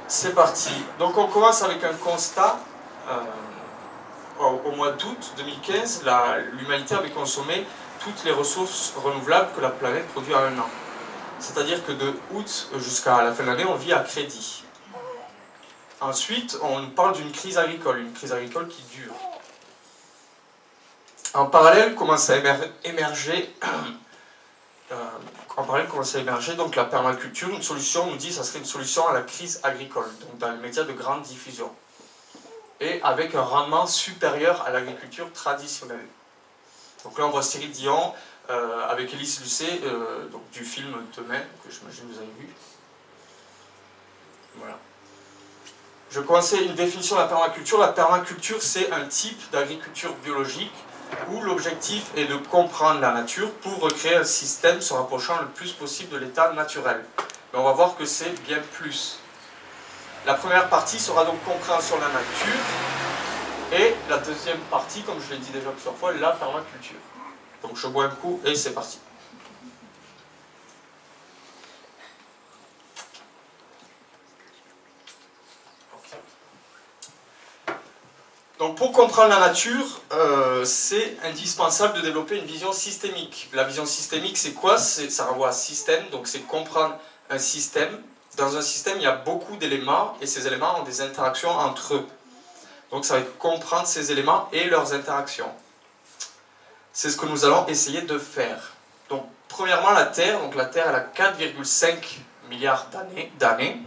C'est parti. Donc on commence avec un constat. Au mois d'août 2015, l'humanité avait consommé toutes les ressources renouvelables que la planète produit en un an. C'est-à-dire que de août jusqu'à la fin de l'année, on vit à crédit. Ensuite, on parle d'une crise agricole, une crise agricole qui dure. En parallèle, commence à émerger donc la permaculture. Une solution, on nous dit, ça serait une solution à la crise agricole, donc dans les médias de grande diffusion, et avec un rendement supérieur à l'agriculture traditionnelle. Donc là, on voit Cyril Dion avec Élise Lucet, donc du film Demain, que j'imagine que vous avez vu. Voilà. Je commençais une définition de la permaculture. La permaculture, c'est un type d'agriculture biologique où l'objectif est de comprendre la nature pour recréer un système se rapprochant le plus possible de l'état naturel. Mais on va voir que c'est bien plus. La première partie sera donc compréhension de la nature, et la deuxième partie, comme je l'ai dit déjà plusieurs fois, la permaculture. Donc je bois un coup et c'est parti. Donc pour comprendre la nature, c'est indispensable de développer une vision systémique. La vision systémique, c'est quoi? Ça renvoie à système, donc c'est comprendre un système. Dans un système, il y a beaucoup d'éléments, et ces éléments ont des interactions entre eux. Donc ça va être comprendre ces éléments et leurs interactions. C'est ce que nous allons essayer de faire. Donc premièrement, la Terre. Donc la Terre, elle a 4,5 milliards d'années.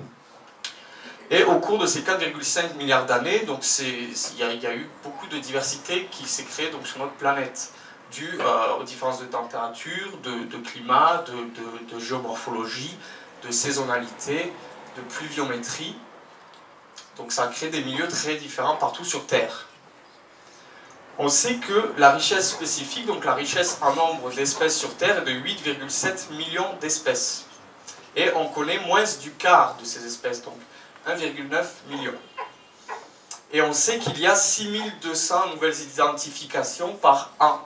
Et au cours de ces 4,5 milliards d'années, il y a eu beaucoup de diversité qui s'est créée donc, sur notre planète, due aux différences de température, de climat, de géomorphologie, de saisonnalité, de pluviométrie. Donc ça a créé des milieux très différents partout sur Terre. On sait que la richesse spécifique, donc la richesse en nombre d'espèces sur Terre, est de 8,7 millions d'espèces. Et on connaît moins du quart de ces espèces, donc 1,9 million. Et on sait qu'il y a 6200 nouvelles identifications par an.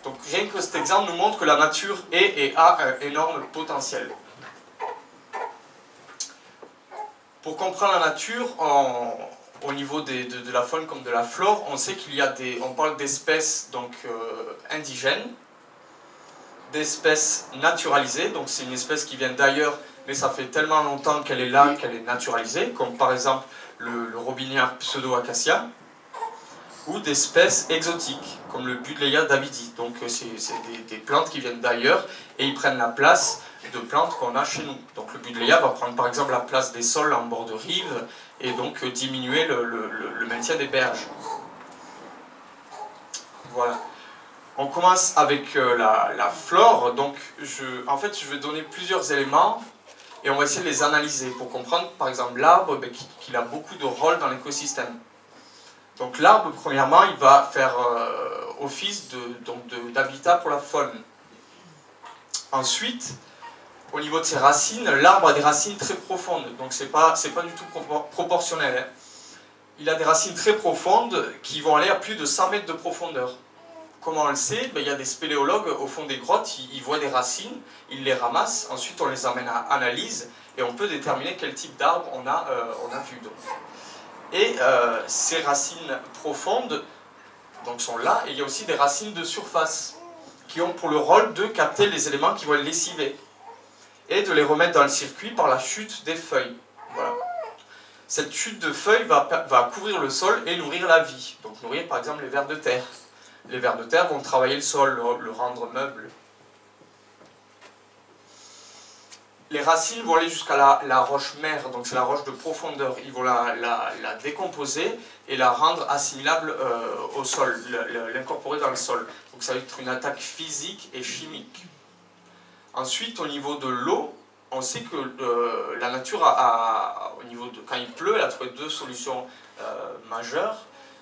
Donc rien que cet exemple nous montre que la nature est et a un énorme potentiel. Pour comprendre la nature, au niveau de la faune comme de la flore, on sait qu'il y a on parle d'espèces indigènes, d'espèces naturalisées, donc c'est une espèce qui vient d'ailleurs, mais ça fait tellement longtemps qu'elle est là, qu'elle est naturalisée, comme par exemple le robinia pseudo-acacia, ou d'espèces exotiques, comme le Buddleia davidi. Donc c'est des plantes qui viennent d'ailleurs, et ils prennent la place de plantes qu'on a chez nous. Donc le Buddleia va prendre par exemple la place des sols en bord de rive, et donc diminuer le maintien des berges. Voilà. On commence avec la flore. Donc en fait, je vais donner plusieurs éléments et on va essayer de les analyser pour comprendre, par exemple, l'arbre, qu'il a beaucoup de rôles dans l'écosystème. Donc l'arbre, premièrement, il va faire office d'habitat pour la faune. Ensuite, au niveau de ses racines, l'arbre a des racines très profondes, donc c'est pas du tout proportionnel. Hein. Il a des racines très profondes qui vont aller à plus de 100 mètres de profondeur. Comment on le sait? Il y a des spéléologues au fond des grottes, ils voient des racines, ils les ramassent, ensuite on les emmène à analyse et on peut déterminer quel type d'arbre on a vu. Donc. Et ces racines profondes sont là, et il y a aussi des racines de surface qui ont pour le rôle de capter les éléments qui vont les lessiver et de les remettre dans le circuit par la chute des feuilles. Voilà. Cette chute de feuilles va couvrir le sol et nourrir la vie, donc nourrir par exemple les vers de terre. Les vers de terre vont travailler le sol, le rendre meuble. Les racines vont aller jusqu'à la roche-mère, donc c'est la roche de profondeur. Ils vont la décomposer et la rendre assimilable au sol, l'incorporer dans le sol. Donc ça va être une attaque physique et chimique. Ensuite, au niveau de l'eau, on sait que la nature, au niveau de quand il pleut, elle a trouvé deux solutions majeures.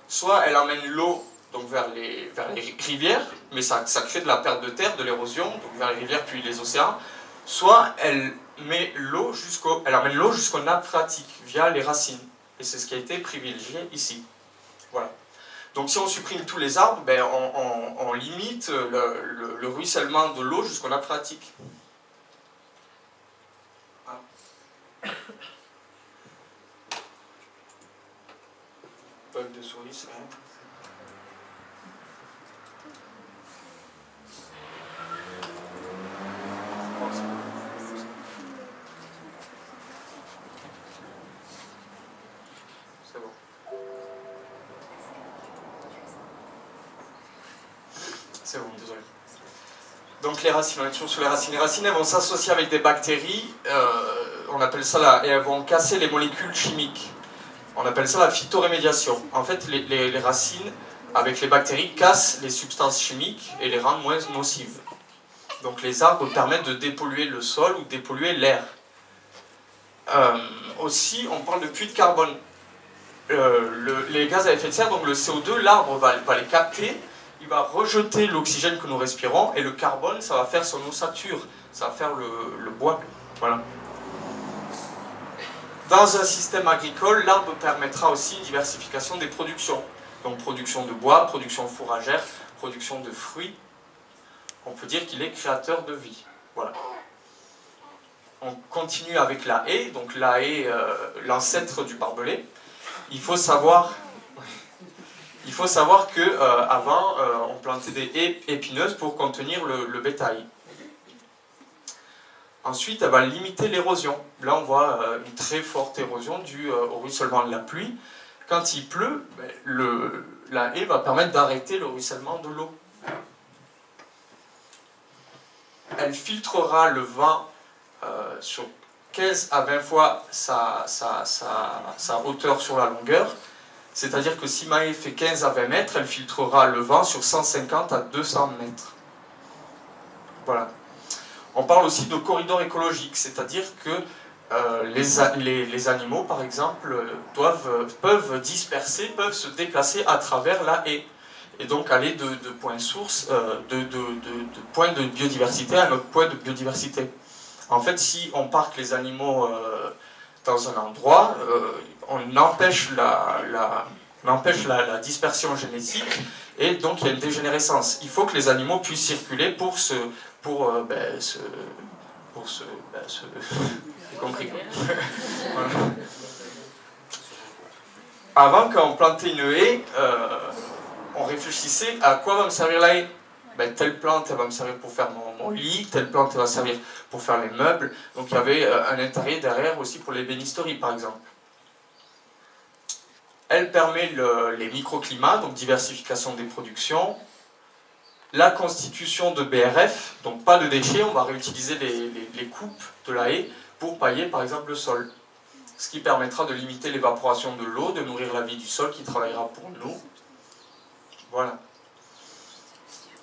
Soit elle emmène l'eau donc vers les rivières, mais ça crée de la perte de terre, de l'érosion, donc vers les rivières puis les océans. Soit elle emmène l'eau jusqu'aux nappes phréatiques via les racines. Et c'est ce qui a été privilégié ici. Voilà. Donc si on supprime tous les arbres, on limite le ruissellement de l'eau jusqu'aux nappes phréatiques. Bug de souris, c'est rien. C'est bon. C'est bon, désolé. Donc les racines, on est toujours sur les racines. Les racines, elles vont s'associer avec des bactéries, on appelle ça et elles vont casser les molécules chimiques. On appelle ça la phytorémédiation. En fait, les racines, avec les bactéries, cassent les substances chimiques et les rendent moins nocives. Donc les arbres permettent de dépolluer le sol ou de dépolluer l'air. Aussi, on parle de puits de carbone. Les gaz à effet de serre, donc le CO2, l'arbre va les capter, il va rejeter l'oxygène que nous respirons, et le carbone, ça va faire son ossature, ça va faire le bois. Voilà. Dans un système agricole, l'arbre permettra aussi une diversification des productions. Donc production de bois, production fourragère, production de fruits. On peut dire qu'il est créateur de vie. Voilà. On continue avec la haie. Donc la haie, l'ancêtre du barbelé. Il faut savoir que avant, on plantait des haies épineuses pour contenir le bétail. Ensuite, elle va limiter l'érosion. Là, on voit une très forte érosion due au ruissellement de la pluie. Quand il pleut, la haie va permettre d'arrêter le ruissellement de l'eau. Elle filtrera le vent sur 15 à 20 fois sa hauteur sur la longueur. C'est-à-dire que si ma haie fait 15 à 20 mètres, elle filtrera le vent sur 150 à 200 mètres. Voilà. On parle aussi de corridors écologiques, c'est-à-dire que les animaux, par exemple, peuvent se déplacer à travers la haie, et donc aller de points source, de points de biodiversité à un autre point de biodiversité. En fait, si on parque les animaux dans un endroit, on empêche la dispersion génétique, et donc il y a une dégénérescence. Il faut que les animaux puissent circuler pour j'ai compris. Voilà. Avant, quand on plantait une haie, on réfléchissait à quoi va me servir la haie. Telle plante, elle va me servir pour faire mon lit, telle plante, elle va servir pour faire les meubles. Donc il y avait un intérêt derrière aussi pour l'ébénisterie, par exemple. Elle permet les microclimats, donc diversification des productions, la constitution de BRF, donc pas de déchets, on va réutiliser les coupes de la haie pour pailler par exemple le sol. Ce qui permettra de limiter l'évaporation de l'eau, de nourrir la vie du sol qui travaillera pour nous. Voilà.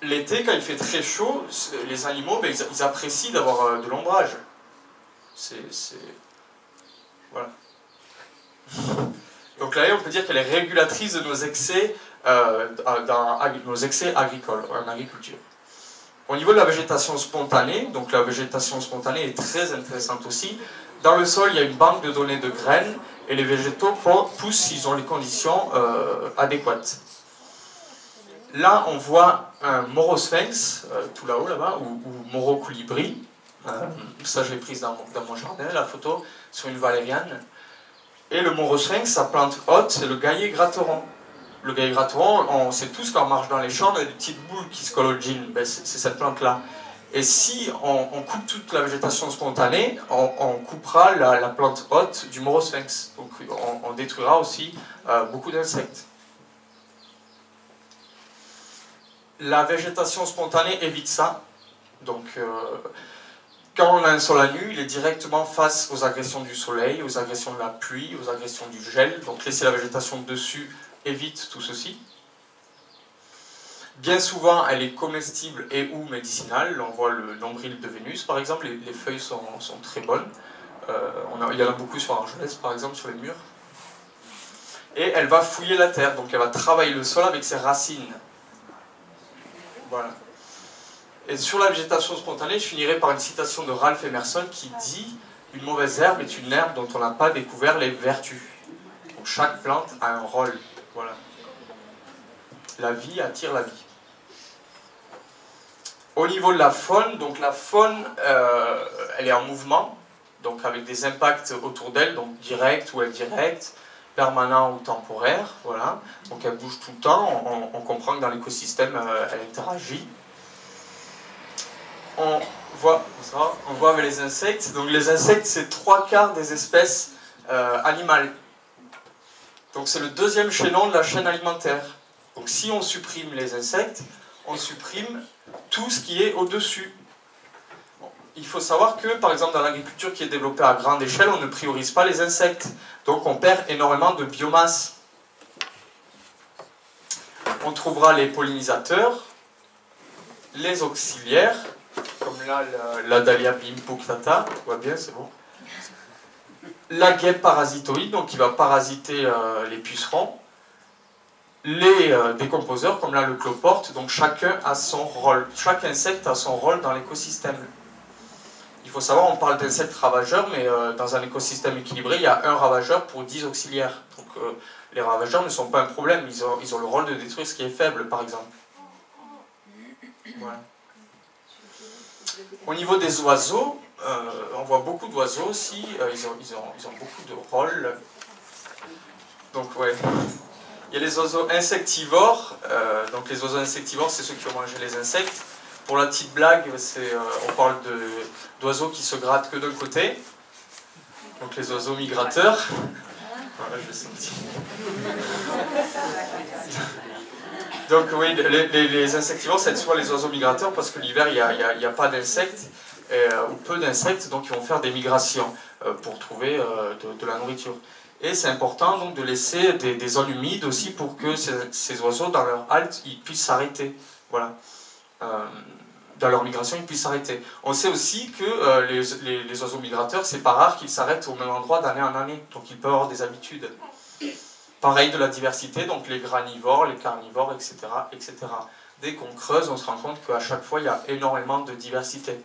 L'été, quand il fait très chaud, les animaux, ils apprécient d'avoir de l'ombrage. Voilà. Donc la haie, on peut dire qu'elle est régulatrice de nos excès, agricoles, en agriculture. Au niveau de la végétation spontanée, donc la végétation spontanée est très intéressante aussi. Dans le sol, il y a une banque de données de graines, et les végétaux poussent s'ils ont les conditions adéquates. Là, on voit un morosphinx, tout là-haut, là-bas, ou morocolibri. Ça, je l'ai prise dans mon jardin, la photo, sur une valériane. Et le morosphinx, sa plante haute, c'est le gaillet gratteron. Le gaillet gratteron, on sait tous quand on marche dans les champs, on a des petites boules qui se collent au jean. C'est cette plante-là. Et si on coupe toute la végétation spontanée, on coupera la plante haute du morosphinx. Donc on détruira aussi beaucoup d'insectes. La végétation spontanée évite ça. Donc, quand on a un sol à nu, il est directement face aux agressions du soleil, aux agressions de la pluie, aux agressions du gel. Donc, laisser la végétation dessus évite tout ceci. Bien souvent, elle est comestible et ou médicinale. On voit le nombril de Vénus, par exemple. Les feuilles sont très bonnes. Il y en a beaucoup sur Argelès, par exemple, sur les murs. Et elle va fouiller la terre. Donc, elle va travailler le sol avec ses racines. Voilà. Et sur la végétation spontanée, je finirai par une citation de Ralph Emerson qui dit « Une mauvaise herbe est une herbe dont on n'a pas découvert les vertus. » Donc chaque plante a un rôle. Voilà. La vie attire la vie. Au niveau de la faune, donc la faune, elle est en mouvement, donc avec des impacts autour d'elle, donc directs ou indirects. permanent ou temporaire, voilà. Donc elle bouge tout le temps, on comprend que dans l'écosystème, elle interagit. On voit avec les insectes. Donc les insectes, c'est 3/4 des espèces animales. Donc c'est le deuxième chaînon de la chaîne alimentaire. Donc si on supprime les insectes, on supprime tout ce qui est au-dessus. Bon, il faut savoir que, par exemple, dans l'agriculture qui est développée à grande échelle, on ne priorise pas les insectes. Donc on perd énormément de biomasse. On trouvera les pollinisateurs, les auxiliaires, comme là, la Dahlia bimpuctata, tu vois bien, c'est bon. La guêpe parasitoïde, donc qui va parasiter les pucerons. Les décomposeurs, comme là le cloporte, donc chacun a son rôle. Chaque insecte a son rôle dans l'écosystème. Il faut savoir, on parle d'insectes ravageurs, mais dans un écosystème équilibré, il y a un ravageur pour 10 auxiliaires. Donc les ravageurs ne sont pas un problème, ils ont le rôle de détruire ce qui est faible, par exemple. Voilà. Au niveau des oiseaux, on voit beaucoup d'oiseaux aussi, ils ont beaucoup de rôles. Donc ouais. Il y a les oiseaux insectivores. Donc les oiseaux insectivores, c'est ceux qui ont mangé les insectes. Pour la petite blague, on parle d'oiseaux qui se grattent que d'un côté. Donc les oiseaux migrateurs. Voilà, je l'ai senti. Donc oui, les insectivores, c'est soit les oiseaux migrateurs, parce que l'hiver, il n'y a pas d'insectes, ou peu d'insectes, donc ils vont faire des migrations pour trouver de la nourriture. Et c'est important donc de laisser des zones humides aussi pour que ces oiseaux, dans leur halte, ils puissent s'arrêter. Voilà. Dans leur migration, ils puissent s'arrêter. On sait aussi que les oiseaux migrateurs, c'est pas rare qu'ils s'arrêtent au même endroit d'année en année. Donc ils peuvent avoir des habitudes. Pareil de la diversité, donc les granivores, les carnivores, etc., etc. Dès qu'on creuse, on se rend compte qu'à chaque fois, il y a énormément de diversité.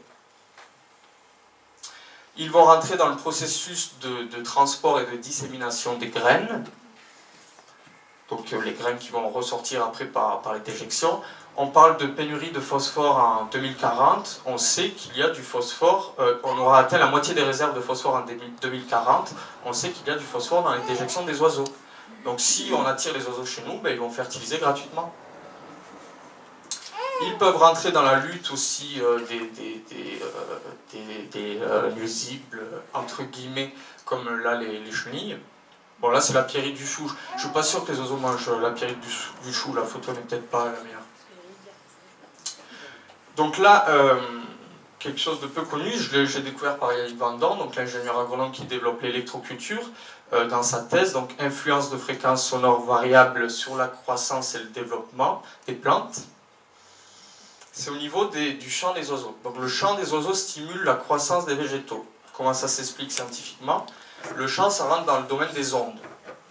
Ils vont rentrer dans le processus de transport et de dissémination des graines. Donc les graines qui vont ressortir après par les déjections. On parle de pénurie de phosphore en 2040. On sait qu'il y a du phosphore. On aura atteint la moitié des réserves de phosphore en 2040. On sait qu'il y a du phosphore dans les déjections des oiseaux. Donc si on attire les oiseaux chez nous, ben, ils vont fertiliser gratuitement. Ils peuvent rentrer dans la lutte aussi des nuisibles, entre guillemets, comme là les chenilles. Bon là c'est la pierrite du chou. Je ne suis pas sûr que les oiseaux mangent la pierrite du chou, la photo n'est peut-être pas la meilleure. Donc là, quelque chose de peu connu, j'ai découvert par Yannick Van Dorn, donc l'ingénieur agronome qui développe l'électroculture, dans sa thèse, donc influence de fréquences sonores variables sur la croissance et le développement des plantes. C'est au niveau du chant des oiseaux. Donc le chant des oiseaux stimule la croissance des végétaux. Comment ça s'explique scientifiquement? Le chant, ça rentre dans le domaine des ondes.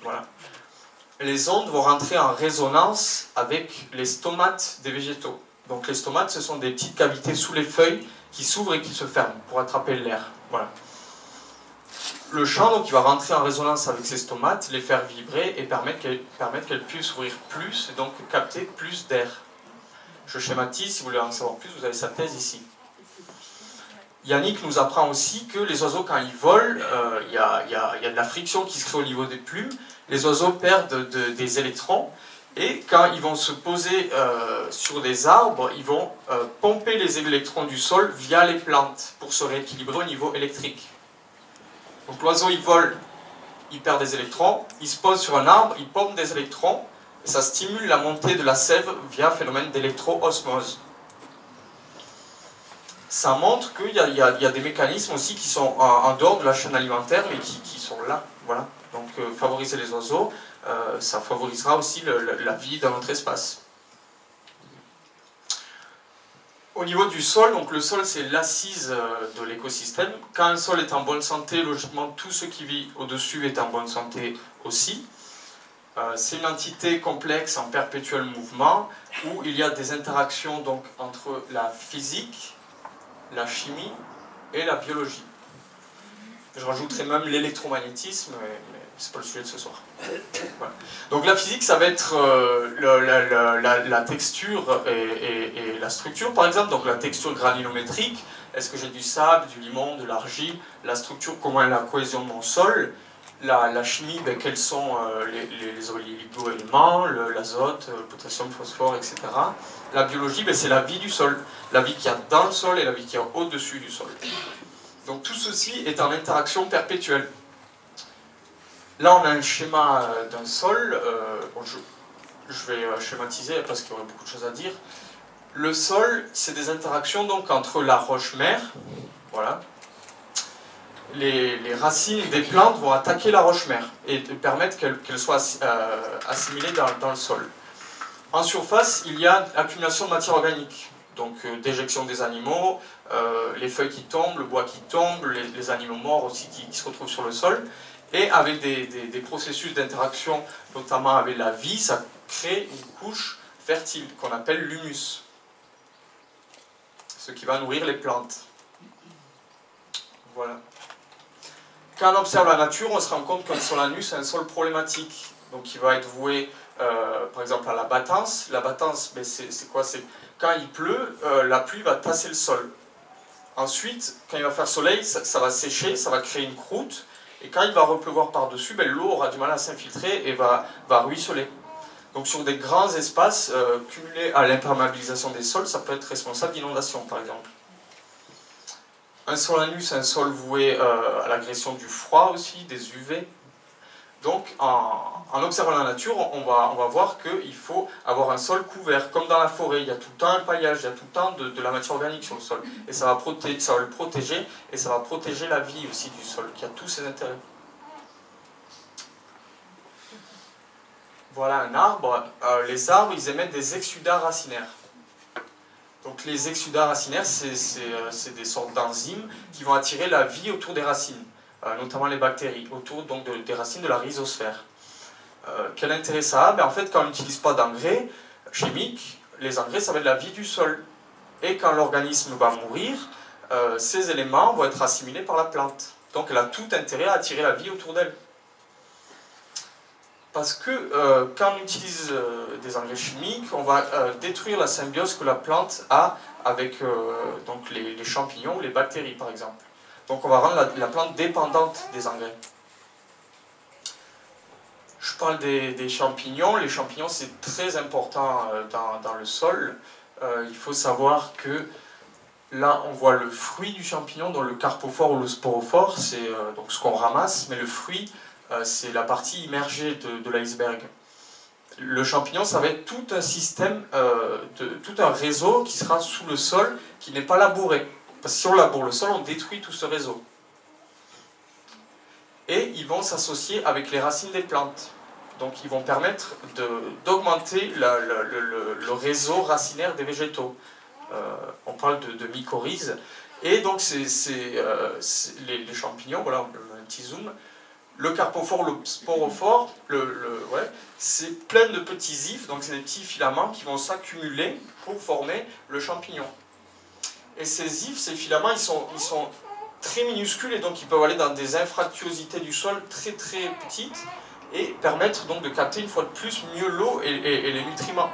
Voilà. Les ondes vont rentrer en résonance avec les stomates des végétaux. Donc les stomates, ce sont des petites cavités sous les feuilles qui s'ouvrent et qui se ferment pour attraper l'air. Voilà. Le chant, donc, il va rentrer en résonance avec ces stomates, les faire vibrer et permettre qu'elles puissent ouvrir plus et donc capter plus d'air. Je schématise, si vous voulez en savoir plus, vous avez sa thèse ici. Yannick nous apprend aussi que les oiseaux, quand ils volent, il y a de la friction qui se crée au niveau des plumes. Les oiseaux perdent des électrons. Et quand ils vont se poser sur des arbres, ils vont pomper les électrons du sol via les plantes pour se rééquilibrer au niveau électrique. Donc l'oiseau, il vole, il perd des électrons, il se pose sur un arbre, il pompe des électrons, et ça stimule la montée de la sève via un phénomène d'électro-osmose. Ça montre qu'il y a des mécanismes aussi qui sont en dehors de la chaîne alimentaire, mais qui sont là. Voilà. Donc favoriser les oiseaux, ça favorisera aussi la vie dans notre espace. Au niveau du sol, donc le sol c'est l'assise de l'écosystème. Quand un sol est en bonne santé, logiquement tout ce qui vit au-dessus est en bonne santé aussi. C'est une entité complexe en perpétuel mouvement où il y a des interactions donc, entre la physique, la chimie et la biologie. Je rajouterai même l'électromagnétisme, mais c'est pas le sujet de ce soir. Voilà. Donc la physique, ça va être la texture et la structure, par exemple. Donc la texture granulométrique, est-ce que j'ai du sable, du limon, de l'argile, la structure, comment est la cohésion de mon sol, La chimie, ben, quels sont les oligo-éléments, l'azote, le potassium, le phosphore, etc. La biologie, ben, c'est la vie du sol, la vie qu'il y a dans le sol et la vie qu'il y a au-dessus du sol. Donc tout ceci est en interaction perpétuelle. Là, on a un schéma d'un sol. Bon, je vais schématiser parce qu'il y aurait beaucoup de choses à dire. Le sol, c'est des interactions donc entre la roche-mère, voilà. Les racines des plantes vont attaquer la roche-mère et permettre qu'elle soit assimilée dans le sol. En surface, il y a accumulation de matière organique, donc déjection des animaux, les feuilles qui tombent, le bois qui tombe, les animaux morts aussi qui se retrouvent sur le sol. Et avec des processus d'interaction, notamment avec la vie, ça crée une couche fertile qu'on appelle l'humus, ce qui va nourrir les plantes. Voilà. Quand on observe la nature, on se rend compte qu'un sol anus est un sol problématique. Donc il va être voué, par exemple, à la battance. La battance, ben, c'est quoi? C'est quand il pleut, la pluie va tasser le sol. Ensuite, quand il va faire soleil, ça va sécher, ça va créer une croûte. Et quand il va repleuvoir par-dessus, ben, l'eau aura du mal à s'infiltrer et va ruisseler. Donc sur des grands espaces cumulés à l'imperméabilisation des sols, ça peut être responsable d'inondations, par exemple. Un sol anus, c'est un sol voué à l'agression du froid aussi, des UV. Donc en observant la nature, on va voir qu'il faut avoir un sol couvert, comme dans la forêt. Il y a tout le temps un paillage, il y a tout le temps de la matière organique sur le sol. Et ça va le protéger, et ça va protéger la vie aussi du sol, qui a tous ses intérêts. Voilà un arbre. Les arbres, ils émettent des exsudats racinaires. Donc les exsudats racinaires, c'est des sortes d'enzymes qui vont attirer la vie autour des racines, notamment les bactéries, autour donc, des racines de la rhizosphère. Quel intérêt ça a? Ben, en fait, quand on n'utilise pas d'engrais chimiques, les engrais, ça va être la vie du sol. Et quand l'organisme va mourir, ces éléments vont être assimilés par la plante. Donc elle a tout intérêt à attirer la vie autour d'elle. Parce que quand on utilise des engrais chimiques, on va détruire la symbiose que la plante a avec donc les champignons ou les bactéries, par exemple. Donc on va rendre la plante dépendante des engrais. Je parle des champignons. Les champignons, c'est très important dans le sol. Il faut savoir que là, on voit le fruit du champignon, dans le carpophore ou le sporophore, c'est donc ce qu'on ramasse, mais le fruit, c'est la partie immergée de l'iceberg. Le champignon, ça va être tout un système, tout un réseau qui sera sous le sol, qui n'est pas labouré. Parce que si on laboure le sol, on détruit tout ce réseau. Et ils vont s'associer avec les racines des plantes. Donc ils vont permettre d'augmenter le réseau racinaire des végétaux. On parle de mycorhizes. Et donc les champignons, voilà, un petit zoom. Le carpophore, le sporophore, c'est plein de petits ifs, donc c'est des petits filaments qui vont s'accumuler pour former le champignon. Et ces ifs, ces filaments, ils sont très minuscules et donc ils peuvent aller dans des infractuosités du sol très très petites et permettre donc de capter une fois de plus mieux l'eau et les nutriments.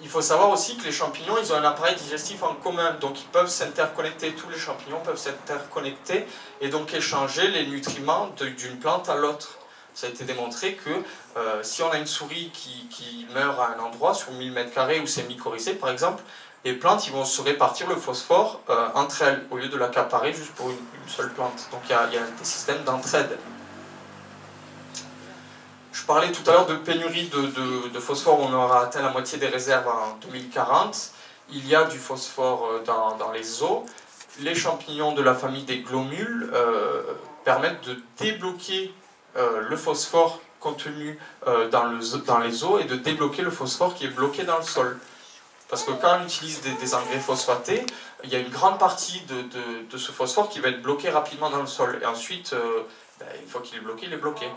Il faut savoir aussi que les champignons, ils ont un appareil digestif en commun, donc ils peuvent s'interconnecter, tous les champignons peuvent s'interconnecter et donc échanger les nutriments d'une plante à l'autre. Ça a été démontré que si on a une souris qui meurt à un endroit sur 1000 m² où c'est mycorhizé par exemple, les plantes ils vont se répartir le phosphore entre elles au lieu de l'accaparer juste pour une seule plante. Donc il y a des systèmes d'entraide. Je parlais tout à l'heure de pénurie de phosphore, on aura atteint la moitié des réserves en 2040. Il y a du phosphore dans les eaux. Les champignons de la famille des glomules permettent de débloquer le phosphore contenu dans les eaux et de débloquer le phosphore qui est bloqué dans le sol. Parce que quand on utilise des engrais phosphatés, il y a une grande partie de ce phosphore qui va être bloqué rapidement dans le sol. Et ensuite, une fois qu'il est bloqué, il est bloqué.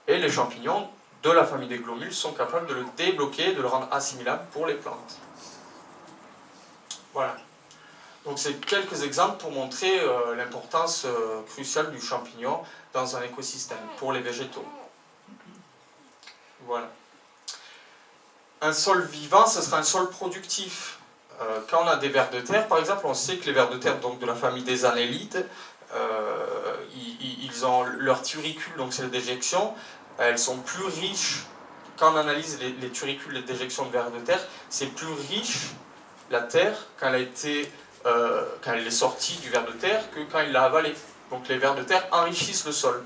Et les champignons de la famille des glomules sont capables de le débloquer, de le rendre assimilable pour les plantes. Voilà. Donc c'est quelques exemples pour montrer l'importance cruciale du champignon dans un écosystème, pour les végétaux. Voilà. Un sol vivant, ce sera un sol productif. Quand on a des vers de terre, par exemple, on sait que les vers de terre donc de la famille des annélides, ils ils ont leurs turicules, donc c'est les déjections, elles sont plus riches. Quand on analyse les turicules, les déjections de vers de terre, c'est plus riche la terre quand elle est sortie du ver de terre que quand il l'a avalée. Donc les vers de terre enrichissent le sol.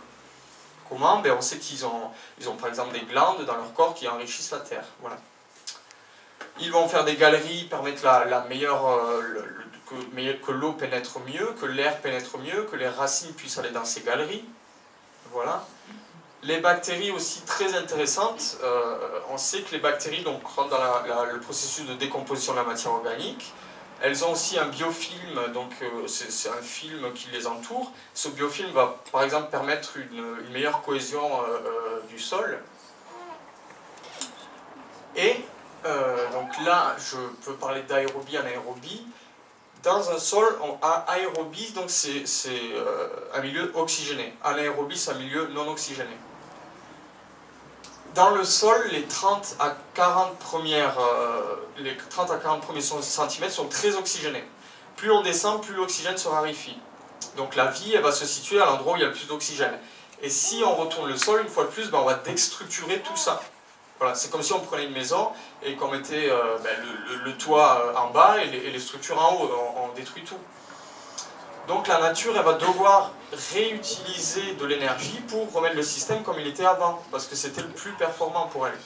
Comment? Ben, on sait qu'ils ont par exemple des glandes dans leur corps qui enrichissent la terre. Voilà. Ils vont faire des galeries, permettre la meilleure, que l'eau pénètre mieux, que l'air pénètre mieux, que les racines puissent aller dans ces galeries. Voilà. Les bactéries aussi très intéressantes, on sait que les bactéries donc, rentrent dans le processus de décomposition de la matière organique. Elles ont aussi un biofilm, donc c'est un film qui les entoure. Ce biofilm va par exemple permettre une meilleure cohésion du sol. Et donc là, je peux parler d'aérobie, anaérobie. Dans un sol, aérobie, donc c'est un milieu oxygéné. Anaérobie, c'est un milieu non oxygéné. Dans le sol, les 30 à 40 premiers centimètres sont très oxygénés. Plus on descend, plus l'oxygène se raréfie. Donc la vie, elle va se situer à l'endroit où il y a le plus d'oxygène. Et si on retourne le sol, une fois de plus, ben, on va déstructurer tout ça. Voilà, c'est comme si on prenait une maison et qu'on mettait le toit en bas et les structures en haut, on détruit tout. Donc la nature, elle va devoir réutiliser de l'énergie pour remettre le système comme il était avant, parce que c'était le plus performant pour elle.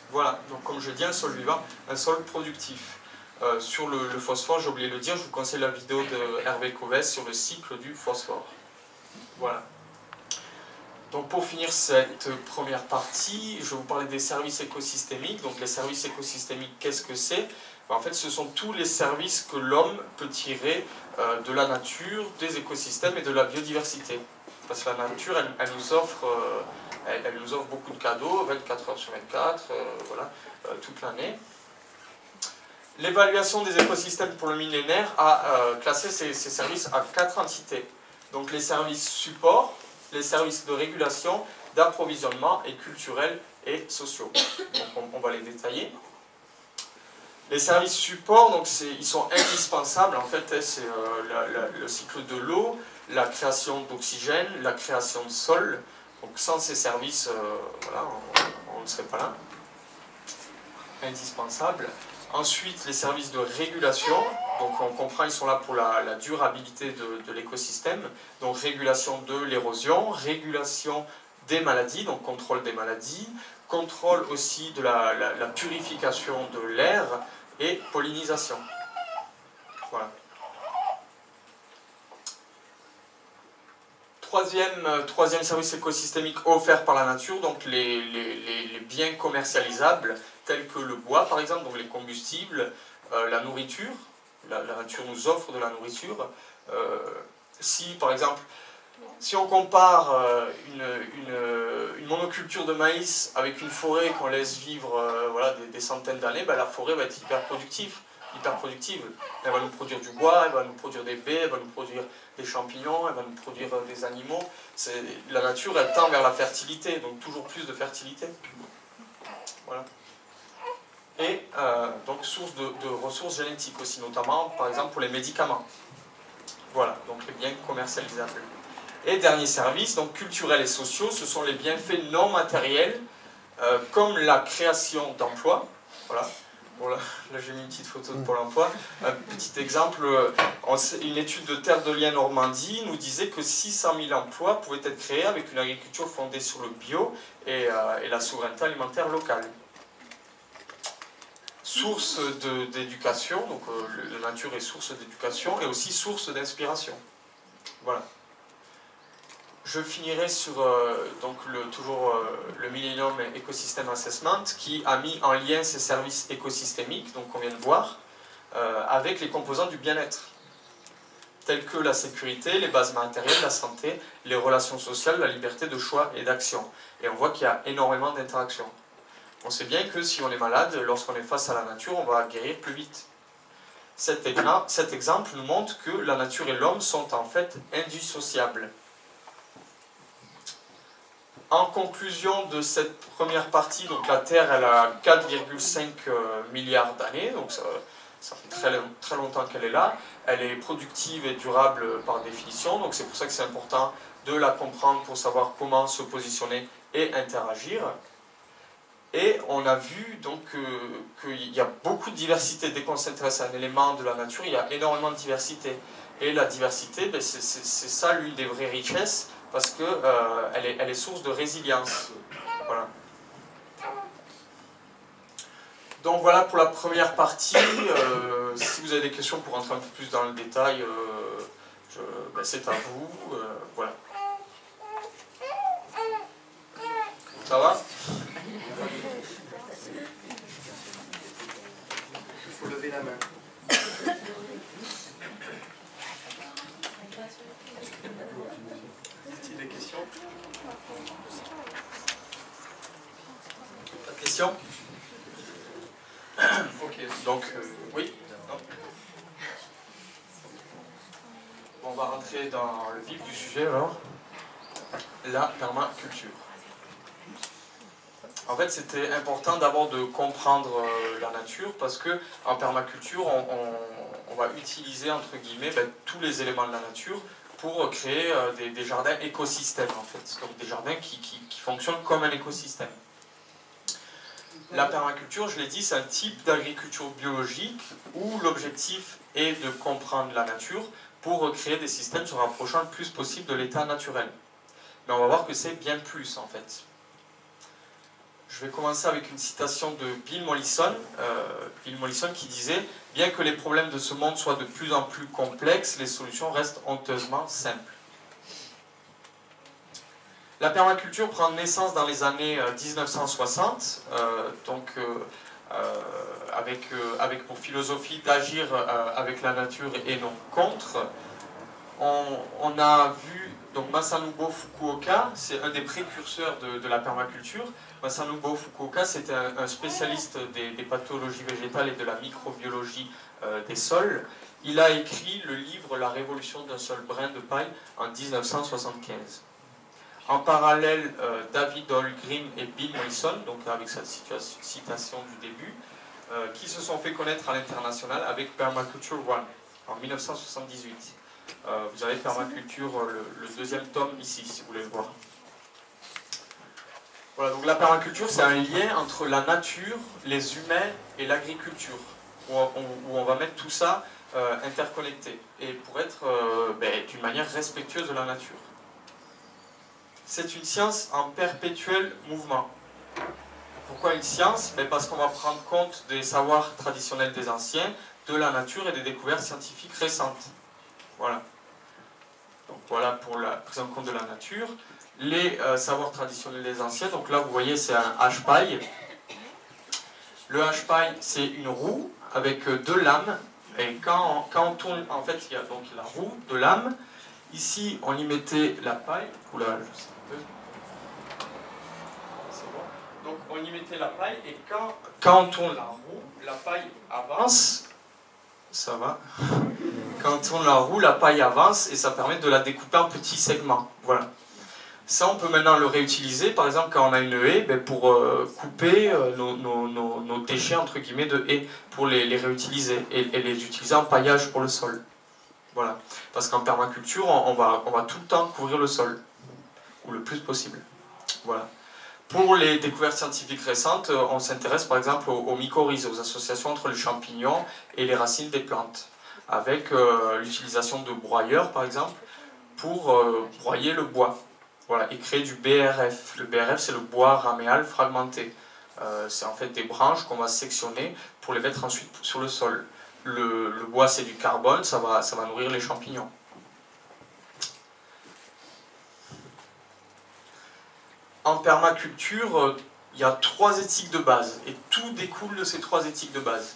Voilà, donc comme je dis, un sol vivant, un sol productif. Sur le phosphore, j'ai oublié de le dire, je vous conseille la vidéo de Hervé Covès sur le cycle du phosphore. Voilà. Donc pour finir cette première partie, je vais vous parler des services écosystémiques. Donc les services écosystémiques, qu'est-ce que c'est? En fait, ce sont tous les services que l'homme peut tirer de la nature, des écosystèmes et de la biodiversité. Parce que la nature, elle nous offre beaucoup de cadeaux, 24 heures sur 24, voilà, toute l'année. L'évaluation des écosystèmes pour le millénaire a classé ces services à 4 entités. Donc les services supports, les services de régulation, d'approvisionnement et culturels et sociaux. Donc on va les détailler. Les services supports, donc ils sont indispensables, en fait, c'est le cycle de l'eau, la création d'oxygène, la création de sol. Donc sans ces services, voilà, on ne serait pas là. Indispensables. Ensuite, les services de régulation, donc on comprend, ils sont là pour la durabilité de l'écosystème. Donc régulation de l'érosion, régulation des maladies, donc contrôle des maladies, contrôle aussi de la purification de l'air, et pollinisation. Voilà. Troisième service écosystémique offert par la nature, donc les biens commercialisables, tels que le bois par exemple, donc les combustibles, la nourriture, la nature nous offre de la nourriture. Si par exemple, si on compare une monoculture de maïs avec une forêt qu'on laisse vivre voilà, des centaines d'années, ben la forêt va être hyper productive. Elle va nous produire du bois, elle va nous produire des baies, elle va nous produire des champignons, elle va nous produire des animaux. La nature, elle tend vers la fertilité, donc toujours plus de fertilité. Voilà. Et donc source de ressources génétiques aussi, notamment par exemple pour les médicaments. Voilà, donc les biens commercialisables. Et dernier service, donc culturels et sociaux, ce sont les bienfaits non matériels, comme la création d'emplois. Voilà. Bon, là j'ai mis une petite photo de Pôle emploi. Un petit exemple, une étude de Terre de Liens Normandie nous disait que 600 000 emplois pouvaient être créés avec une agriculture fondée sur le bio et la souveraineté alimentaire locale. Source d'éducation, donc la nature est source d'éducation et aussi source d'inspiration. Voilà. Je finirai sur toujours le Millennium Ecosystem Assessment qui a mis en lien ces services écosystémiques, donc qu'on vient de voir, avec les composants du bien-être, tels que la sécurité, les bases matérielles, la santé, les relations sociales, la liberté de choix et d'action. Et on voit qu'il y a énormément d'interactions. On sait bien que si on est malade, lorsqu'on est face à la nature, on va guérir plus vite. Cet exemple nous montre que la nature et l'homme sont en fait indissociables. En conclusion de cette première partie, donc la Terre elle a 4,5 milliards d'années, donc Ça fait très longtemps qu'elle est là. Elle est productive et durable par définition, donc c'est pour ça que c'est important de la comprendre pour savoir comment se positionner et interagir. Et on a vu donc qu'il y a beaucoup de diversité. Dès qu'on s'intéresse à un élément de la nature, il y a énormément de diversité. Et la diversité, ben, c'est ça l'une des vraies richesses, parce qu'elle elle est source de résilience. Voilà. Donc voilà pour la première partie. Si vous avez des questions pour rentrer un peu plus dans le détail, ben, c'est à vous. Voilà. Ça va? Il faut lever la main. Y a-t-il des questions? Pas de questions? Ok, donc oui. Non. Bon, on va rentrer dans le vif du sujet alors. La permaculture. En fait, c'était important d'abord de comprendre la nature parce que en permaculture, on va utiliser entre guillemets ben, tous les éléments de la nature pour créer des jardins écosystèmes en fait. Donc des jardins qui fonctionnent comme un écosystème. La permaculture, je l'ai dit, c'est un type d'agriculture biologique où l'objectif est de comprendre la nature pour créer des systèmes se rapprochant le plus possible de l'état naturel. Mais on va voir que c'est bien plus en fait. Je vais commencer avec une citation de Bill Mollison. Bill Mollison qui disait « Bien que les problèmes de ce monde soient de plus en plus complexes, les solutions restent honteusement simples. » La permaculture prend naissance dans les années 1960, avec pour philosophie d'agir avec la nature et non contre. On a vu donc Masanobu Fukuoka, c'est un des précurseurs de la permaculture. Masanobu Fukuoka, c'était un spécialiste des pathologies végétales et de la microbiologie des sols. Il a écrit le livre La révolution d'un seul brin de paille en 1975. En parallèle, David Holmgren et Bill Mollison, donc avec cette citation du début, qui se sont fait connaître à l'international avec Permaculture One en 1978. Vous avez Permaculture, le deuxième tome ici, si vous voulez le voir. Voilà, donc la permaculture, c'est un lien entre la nature, les humains et l'agriculture, où on va mettre tout ça interconnecté, et pour être d'une manière respectueuse de la nature. C'est une science en perpétuel mouvement. Pourquoi une science? Parce qu'on va prendre compte des savoirs traditionnels des anciens, de la nature et des découvertes scientifiques récentes. Voilà. Donc voilà pour la prise en compte de la nature. Les savoirs traditionnels des anciens, donc là vous voyez c'est un hache-paille. Le hache-paille c'est une roue avec deux lames. Et quand on tourne, en fait il y a donc la roue, deux lames. Ici on y mettait la paille. Oula, je sais un peu. C'est bon. Donc on y mettait la paille et quand on tourne la roue, la paille avance. Ça va. Quand on tourne la roue, la paille avance et ça permet de la découper en petits segments. Voilà. Ça, on peut maintenant le réutiliser. Par exemple, quand on a une haie, pour couper nos déchets, entre guillemets, de haies, pour les réutiliser et les utiliser en paillage pour le sol. Voilà. Parce qu'en permaculture, on va tout le temps couvrir le sol, ou le plus possible. Voilà. Pour les découvertes scientifiques récentes, on s'intéresse par exemple aux mycorhizes, aux associations entre les champignons et les racines des plantes, avec l'utilisation de broyeurs par exemple, pour broyer le bois, voilà, et créer du BRF. Le BRF c'est le bois raméal fragmenté. C'est en fait des branches qu'on va sectionner pour les mettre ensuite sur le sol. Le bois c'est du carbone, ça va nourrir les champignons. En permaculture, il y a 3 éthiques de base, et tout découle de ces 3 éthiques de base.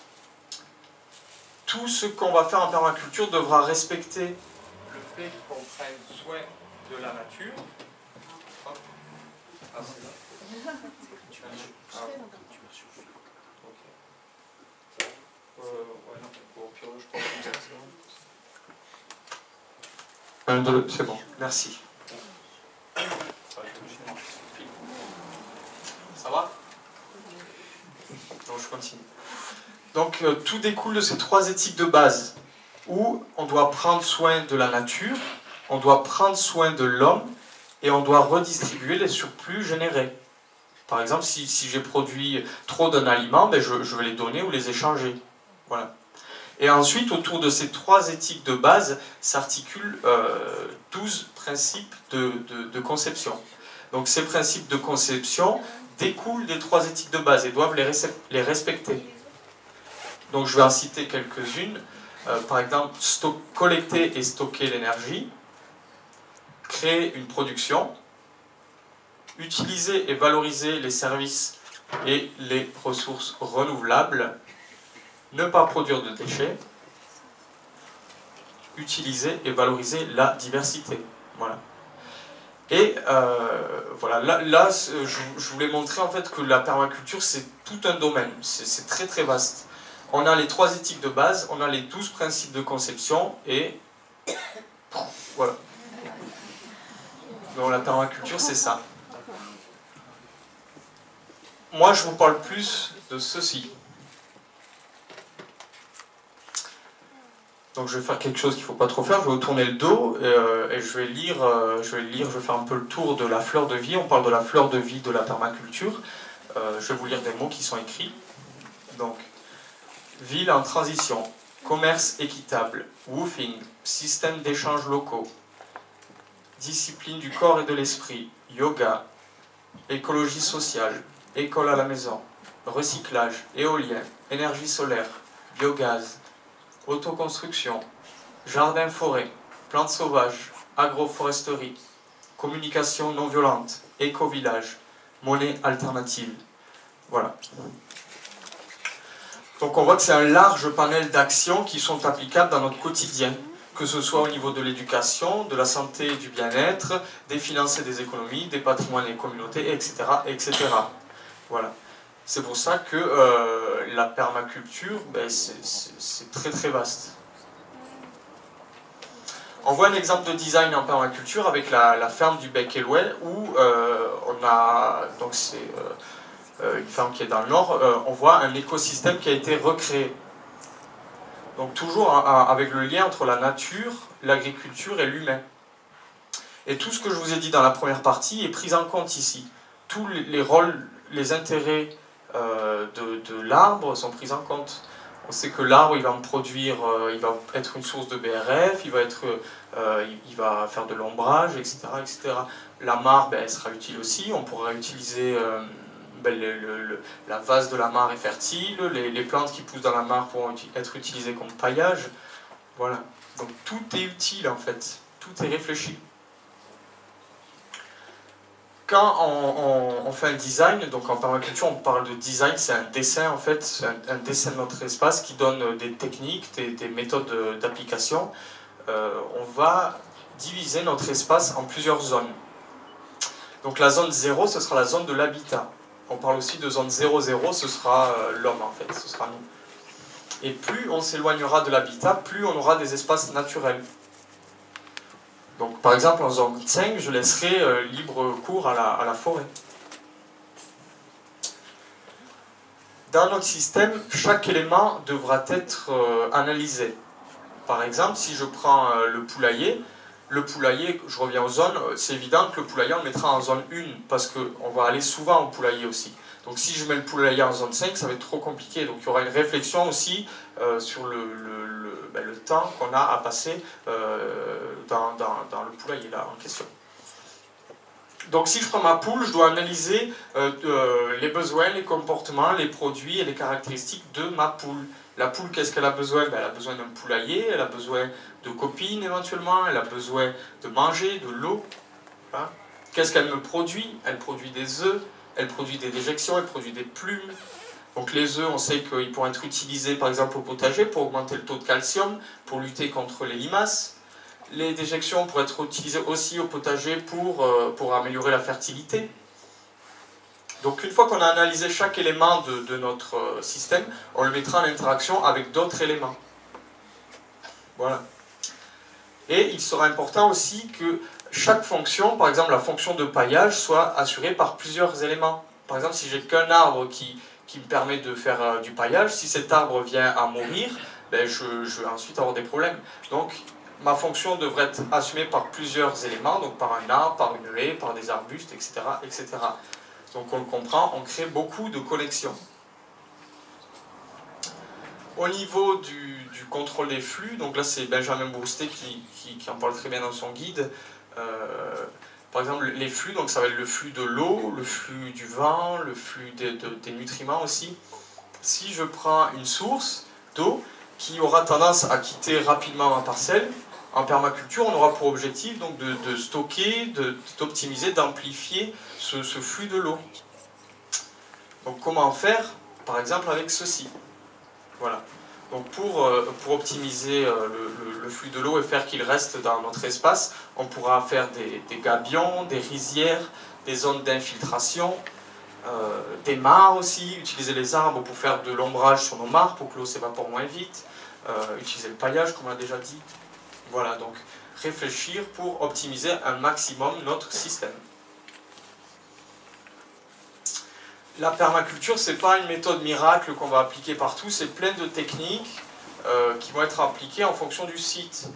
Tout ce qu'on va faire en permaculture devra respecter le fait qu'on prenne soin de la nature. Hop. Ah, c'est là. Ah, ok. Ouais, non, bon, puis je prends comme ça, c'est bon. C'est bon, merci. Ça va? Donc je continue. Donc tout découle de ces trois éthiques de base, où on doit prendre soin de la nature, on doit prendre soin de l'homme, et on doit redistribuer les surplus générés. Par exemple, si j'ai produit trop d'un aliment, ben je vais les donner ou les échanger. Voilà. Et ensuite, autour de ces trois éthiques de base, s'articulent 12 principes de conception. Donc ces principes de conception découlent des trois éthiques de base et doivent les respecter. Donc je vais en citer quelques-unes. Par exemple, collecter et stocker l'énergie, créer une production, utiliser et valoriser les services et les ressources renouvelables, ne pas produire de déchets, utiliser et valoriser la diversité. Voilà. Et voilà, là je voulais montrer en fait que la permaculture c'est tout un domaine, c'est très très vaste. On a les trois éthiques de base, on a les 12 principes de conception et voilà. Donc la permaculture c'est ça. Moi je vous parle plus de ceci. Donc je vais faire quelque chose qu'il ne faut pas trop faire, je vais vous tourner le dos et je vais lire, je vais faire un peu le tour de la fleur de vie. On parle de la fleur de vie de la permaculture. Je vais vous lire des mots qui sont écrits. Donc, ville en transition, commerce équitable, woofing, système d'échanges locaux, discipline du corps et de l'esprit, yoga, écologie sociale, école à la maison, recyclage, éolien, énergie solaire, biogaz, autoconstruction, jardin-forêt, plantes sauvages, agroforesterie, communication non violente, éco-village, monnaie alternative. Voilà. Donc on voit que c'est un large panel d'actions qui sont applicables dans notre quotidien, que ce soit au niveau de l'éducation, de la santé et du bien-être, des finances et des économies, des patrimoines et des communautés, etc. etc. Voilà. C'est pour ça que la permaculture, ben, c'est très très vaste. On voit un exemple de design en permaculture avec la ferme du Bec et l'Oued où on a, donc c'est une ferme qui est dans le nord, on voit un écosystème qui a été recréé. Donc toujours avec le lien entre la nature, l'agriculture et l'humain. Et tout ce que je vous ai dit dans la première partie est pris en compte ici. Tous les rôles, les intérêts de l'arbre sont pris en compte. On sait que l'arbre, il va me produire, il va être une source de BRF, il va faire de l'ombrage, etc., etc. La mare, ben, elle sera utile aussi. On pourra utiliser la vase de la mare est fertile, les plantes qui poussent dans la mare pourront être utilisées comme paillage. Voilà. Donc tout est utile en fait, tout est réfléchi. Quand on fait un design, donc en permaculture on parle de design, c'est un dessin en fait, c'est un dessin de notre espace qui donne des techniques, des méthodes d'application. On va diviser notre espace en plusieurs zones. Donc la zone 0, ce sera la zone de l'habitat. On parle aussi de zone 0,0, ce sera l'homme en fait, ce sera nous. Et plus on s'éloignera de l'habitat, plus on aura des espaces naturels. Donc par exemple en zone 5, je laisserai libre cours à la forêt. Dans notre système, chaque élément devra être analysé. Par exemple, si je prends le poulailler, je reviens aux zones, c'est évident que le poulailler on le mettra en zone 1 parce qu'on va aller souvent au poulailler aussi. Donc si je mets le poulailler en zone 5, ça va être trop compliqué. Donc il y aura une réflexion aussi sur le temps qu'on a à passer dans le poulailler là en question. Donc si je prends ma poule, je dois analyser les besoins, les comportements, les produits et les caractéristiques de ma poule. La poule, qu'est-ce qu'elle a besoin? Elle a besoin d'un poulailler, elle a besoin de copines éventuellement, elle a besoin de manger, de l'eau. Hein. Qu'est-ce qu'elle me produit? Elle produit des œufs, elle produit des déjections, elle produit des plumes. Donc les œufs, on sait qu'ils pourront être utilisés par exemple au potager pour augmenter le taux de calcium, pour lutter contre les limaces. Les déjections pourraient être utilisées aussi au potager pour améliorer la fertilité. Donc une fois qu'on a analysé chaque élément de notre système, on le mettra en interaction avec d'autres éléments. Voilà. Et il sera important aussi que chaque fonction, par exemple la fonction de paillage, soit assurée par plusieurs éléments. Par exemple, si j'ai qu'un arbre qui qui me permet de faire du paillage. Si cet arbre vient à mourir, ben je vais ensuite avoir des problèmes. Donc ma fonction devrait être assumée par plusieurs éléments, donc par un arbre, par une haie, par des arbustes, etc., etc. Donc on le comprend, on crée beaucoup de connexions. Au niveau du contrôle des flux, donc là c'est Benjamin Broustet qui en parle très bien dans son guide. Par exemple, les flux, donc ça va être le flux de l'eau, le flux du vent, le flux des nutriments aussi. Si je prends une source d'eau qui aura tendance à quitter rapidement ma parcelle, en permaculture, on aura pour objectif donc de stocker, d'optimiser, d'amplifier ce flux de l'eau. Donc comment faire? Par exemple avec ceci. Voilà. Donc pour optimiser le flux de l'eau et faire qu'il reste dans notre espace, on pourra faire des gabions, des rizières, des zones d'infiltration, des mares aussi, utiliser les arbres pour faire de l'ombrage sur nos mares pour que l'eau s'évapore moins vite, utiliser le paillage comme on a déjà dit. Voilà, donc réfléchir pour optimiser un maximum notre système. La permaculture, ce n'est pas une méthode miracle qu'on va appliquer partout, c'est plein de techniques qui vont être appliquées en fonction du site.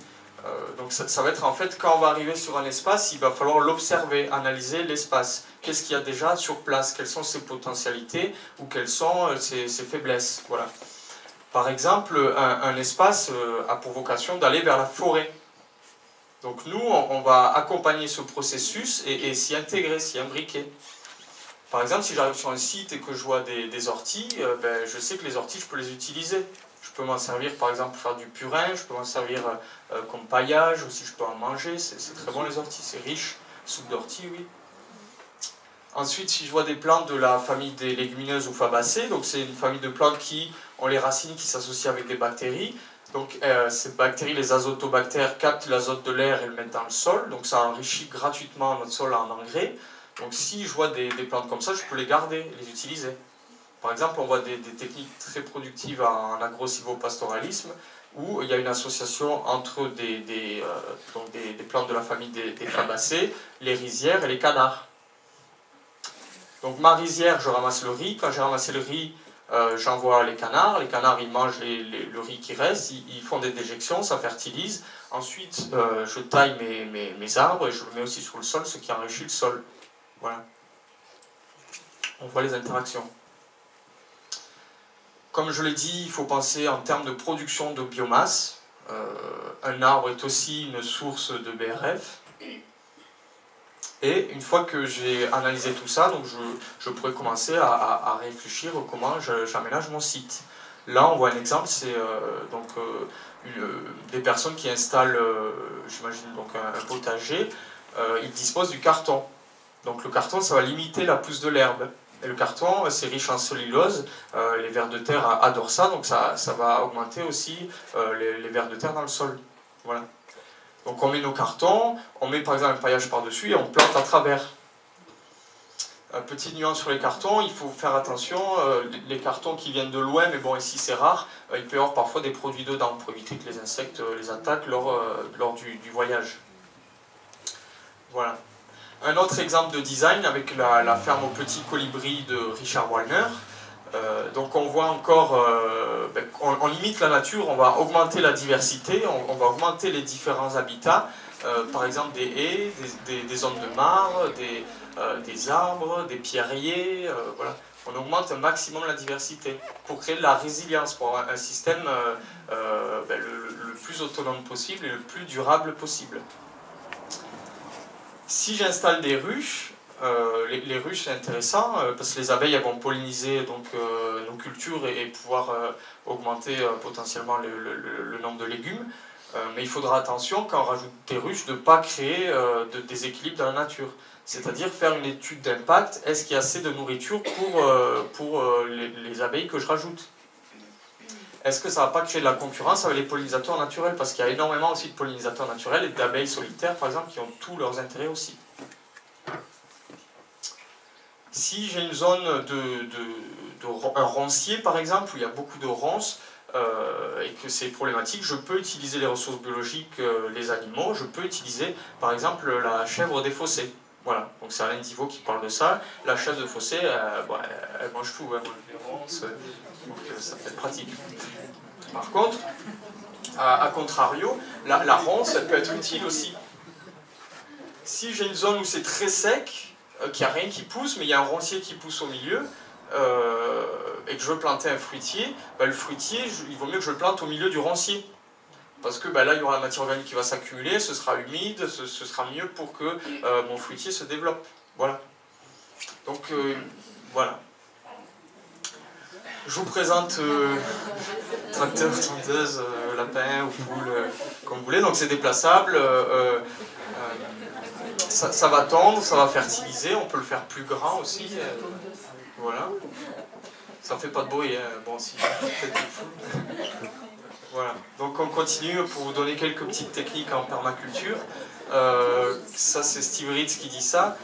Donc ça va être en fait, quand on va arriver sur un espace, il va falloir l'observer, analyser l'espace. Qu'est-ce qu'il y a déjà sur place? Quelles sont ses potentialités ou quelles sont ses faiblesses? Voilà. Par exemple, un espace a pour vocation d'aller vers la forêt. Donc nous, on va accompagner ce processus et s'y intégrer, s'y imbriquer. Par exemple, si j'arrive sur un site et que je vois des orties, je sais que les orties, je peux les utiliser. Je peux m'en servir, par exemple, pour faire du purin, je peux m'en servir comme paillage, aussi je peux en manger, c'est très bon les orties, c'est riche, soupe d'ortie, oui. Ensuite, si je vois des plantes de la famille des légumineuses ou fabacées, donc c'est une famille de plantes qui ont les racines qui s'associent avec des bactéries. Donc ces bactéries, les azotobactères, captent l'azote de l'air et le mettent dans le sol, donc ça enrichit gratuitement notre sol en engrais. Donc si je vois des plantes comme ça, je peux les garder, les utiliser. Par exemple, on voit des techniques très productives en agro-silvopastoralisme où il y a une association entre des plantes de la famille des fabacées, les rizières et les canards. Donc ma rizière, je ramasse le riz. Quand j'ai ramassé le riz, j'envoie les canards. Les canards, ils mangent le riz qui reste, ils font des déjections, ça fertilise. Ensuite, je taille mes arbres et je le mets aussi sur le sol, ce qui enrichit le sol. Voilà. On voit les interactions. Comme je l'ai dit, il faut penser en termes de production de biomasse. Un arbre est aussi une source de BRF. Et une fois que j'ai analysé tout ça, donc je pourrais commencer à réfléchir comment j'aménage mon site. Là, on voit un exemple, c'est des personnes qui installent, j'imagine, donc un potager. Ils disposent du carton. Donc le carton, ça va limiter la pousse de l'herbe. Et le carton, c'est riche en cellulose. Les vers de terre adorent ça, donc ça va augmenter aussi les vers de terre dans le sol. Voilà. Donc on met nos cartons, on met par exemple un paillage par-dessus et on plante à travers. Petite nuance sur les cartons, il faut faire attention, les cartons qui viennent de loin, mais bon ici c'est rare, il peut y avoir parfois des produits dedans pour éviter que les insectes les attaquent lors du voyage. Voilà. Un autre exemple de design avec la ferme aux petits colibris de Richard Wallner. Donc on voit encore, on limite la nature, on va augmenter la diversité, on va augmenter les différents habitats, par exemple des haies, des zones de mares, des arbres, des pierriers, voilà. On augmente un maximum la diversité pour créer de la résilience, pour avoir un système le plus autonome possible et le plus durable possible. Si j'installe des ruches, les ruches c'est intéressant parce que les abeilles elles vont polliniser donc, nos cultures et pouvoir augmenter potentiellement le nombre de légumes. Mais il faudra attention quand on rajoute des ruches de ne pas créer de déséquilibre dans la nature. C'est-à-dire faire une étude d'impact, est-ce qu'il y a assez de nourriture pour les abeilles que je rajoute? Est-ce que ça ne va pas créer de la concurrence avec les pollinisateurs naturels? Parce qu'il y a énormément aussi de pollinisateurs naturels et d'abeilles solitaires, par exemple, qui ont tous leurs intérêts aussi. Si j'ai une zone un roncier, par exemple, où il y a beaucoup de ronces, et que c'est problématique, je peux utiliser les ressources biologiques, les animaux, je peux utiliser, par exemple, la chèvre des fossés. Voilà, donc c'est Alain Divot qui parle de ça. La chef de fossé, bon, elle mange tout, elle mange les ronces, donc ça peut être pratique. Par contre, à contrario, la ronce, elle peut être utile aussi. Si j'ai une zone où c'est très sec, qu'il n'y a rien qui pousse, mais il y a un roncier qui pousse au milieu, et que je veux planter un fruitier, ben, le fruitier, il vaut mieux que je le plante au milieu du roncier. Parce que ben, là, il y aura la matière organique qui va s'accumuler, ce sera humide, ce sera mieux pour que mon fruitier se développe. Voilà. Donc, voilà. Je vous présente tracteur, tondeuse, lapin ou poule, comme vous voulez. Donc, c'est déplaçable. Ça va tondre, ça va fertiliser. On peut le faire plus grand aussi. Voilà. Ça fait pas de bruit. Hein. Bon, si, peut-être fou. Voilà, donc on continue pour vous donner quelques petites techniques en permaculture. Ça c'est Steve Ritz qui dit ça.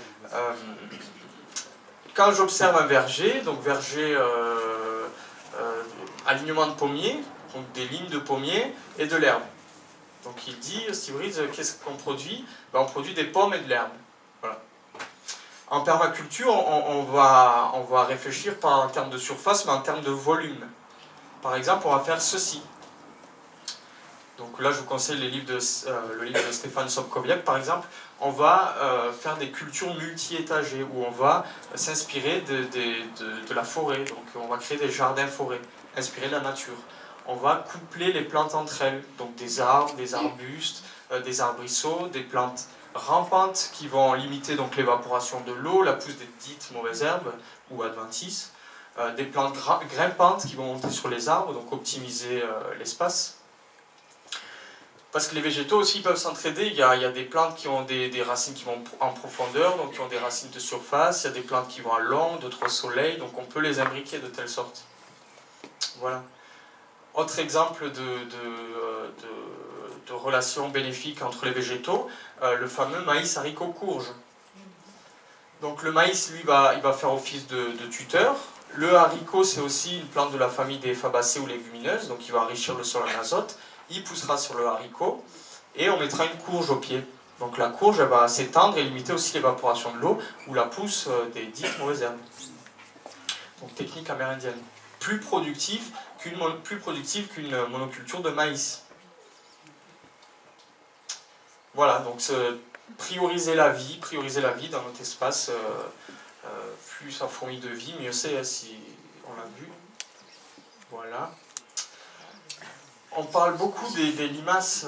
Quand j'observe un verger, donc verger alignement de pommiers, donc des lignes de pommiers et de l'herbe. Donc il dit, Steve Ritz, qu'est-ce qu'on produit? Ben, on produit des pommes et de l'herbe. Voilà. En permaculture, on va réfléchir pas en termes de surface, mais en termes de volume. Par exemple, on va faire ceci. Donc là, je vous conseille le livre de Stéphane Sobkowiak, par exemple. On va faire des cultures multi-étagées, où on va s'inspirer de la forêt. Donc on va créer des jardins-forêts, inspirés de la nature. On va coupler les plantes entre elles, donc des arbres, des arbustes, des arbrisseaux, des plantes rampantes qui vont limiter donc l'évaporation de l'eau, la pousse des dites mauvaises herbes ou adventices, des plantes grimpantes qui vont monter sur les arbres, donc optimiser l'espace. Parce que les végétaux aussi peuvent s'entraider. Il y a des plantes qui ont des racines qui vont en profondeur, donc qui ont des racines de surface. Il y a des plantes qui vont à long, d'autres au soleil, donc on peut les imbriquer de telle sorte. Voilà. Autre exemple de relation bénéfique entre les végétaux, le fameux maïs haricot courge. Donc le maïs, lui, il va faire office de tuteur. Le haricot, c'est aussi une plante de la famille des fabacées ou légumineuses, donc il va enrichir le sol en azote. Il poussera sur le haricot et on mettra une courge au pied. Donc la courge, elle va s'étendre et limiter aussi l'évaporation de l'eau ou la pousse des dites mauvaises herbes. Donc technique amérindienne. Plus productive qu'une monoculture de maïs. Voilà, donc prioriser la vie dans notre espace. Plus ça fourmille de vie, mieux c'est, si on l'a vu. Voilà. On parle beaucoup des limaces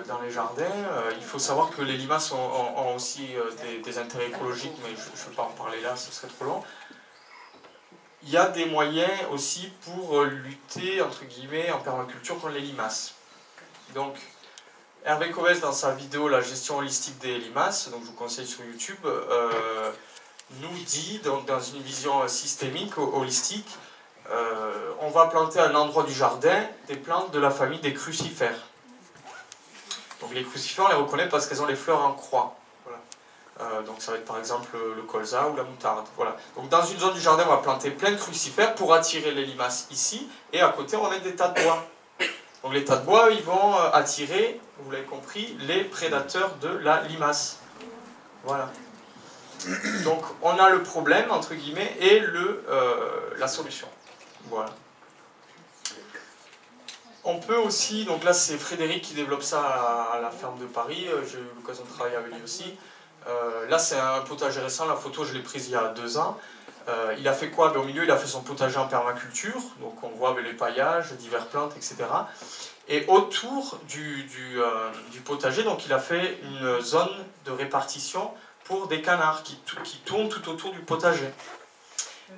dans les jardins. Il faut savoir que les limaces ont aussi des intérêts écologiques, mais je ne vais pas en parler là, ce serait trop long. Il y a des moyens aussi pour lutter, entre guillemets, en permaculture contre les limaces. Donc, Hervé Covès, dans sa vidéo « La gestion holistique des limaces », donc je vous conseille sur YouTube, nous dit, donc, dans une vision systémique, holistique, on va planter à un endroit du jardin des plantes de la famille des crucifères. Donc les crucifères, on les reconnaît parce qu'elles ont les fleurs en croix. Voilà. Donc ça va être par exemple le colza ou la moutarde. Voilà. Donc dans une zone du jardin, on va planter plein de crucifères pour attirer les limaces ici. Et à côté, on va mettre des tas de bois. Donc les tas de bois, ils vont attirer, vous l'avez compris, les prédateurs de la limace. Voilà. Donc on a le problème, entre guillemets, et la solution. Voilà. On peut aussi, donc là c'est Frédéric qui développe ça à la ferme de Paris, j'ai eu l'occasion de travailler avec lui aussi. Là c'est un potager récent, la photo je l'ai prise il y a 2 ans. Il a fait quoi? Au milieu il a fait son potager en permaculture, donc on voit avec les paillages, diverses plantes, etc. Et autour du potager, donc il a fait une zone de répartition pour des canards qui tournent tout autour du potager.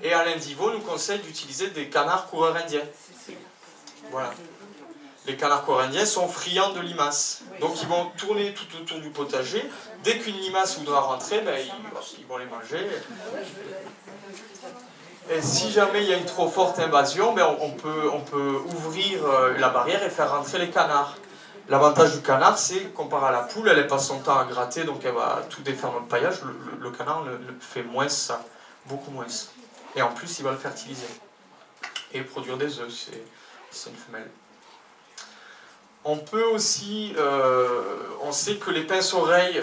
Et Alain Divot nous conseille d'utiliser des canards coureurs indiens. Voilà. Les canards coureurs indiens sont friands de limaces. Donc ils vont tourner tout autour du potager. Dès qu'une limace voudra rentrer, ben, ils vont les manger. Et si jamais il y a une trop forte invasion, ben, on peut ouvrir la barrière et faire rentrer les canards. L'avantage du canard, c'est, comparé à la poule, elle passe son temps à gratter, donc elle va tout défaire dans le paillage. Le canard fait moins ça, beaucoup moins. Et en plus, il va le fertiliser. Et produire des œufs, c'est une femelle. On peut aussi, on sait que les pinces-oreilles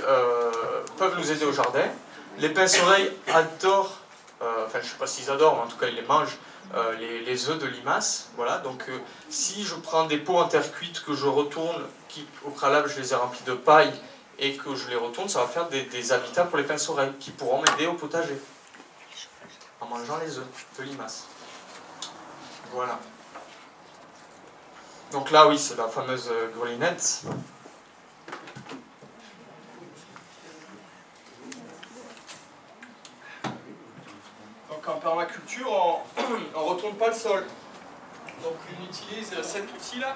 peuvent nous aider au jardin. Les pince-oreilles adorent, enfin je ne sais pas s'ils adorent, mais en tout cas ils les mangent, les œufs de limace. Voilà, donc si je prends des pots en terre cuite que je retourne, qui au préalable je les ai remplis de paille et que je les retourne, ça va faire des habitats pour les pince-oreilles qui pourront m'aider au potager en mangeant les œufs de limace. Voilà. Donc là, oui, c'est la fameuse grelinette. Donc en permaculture, on ne retourne pas le sol. Donc on utilise cet outil-là.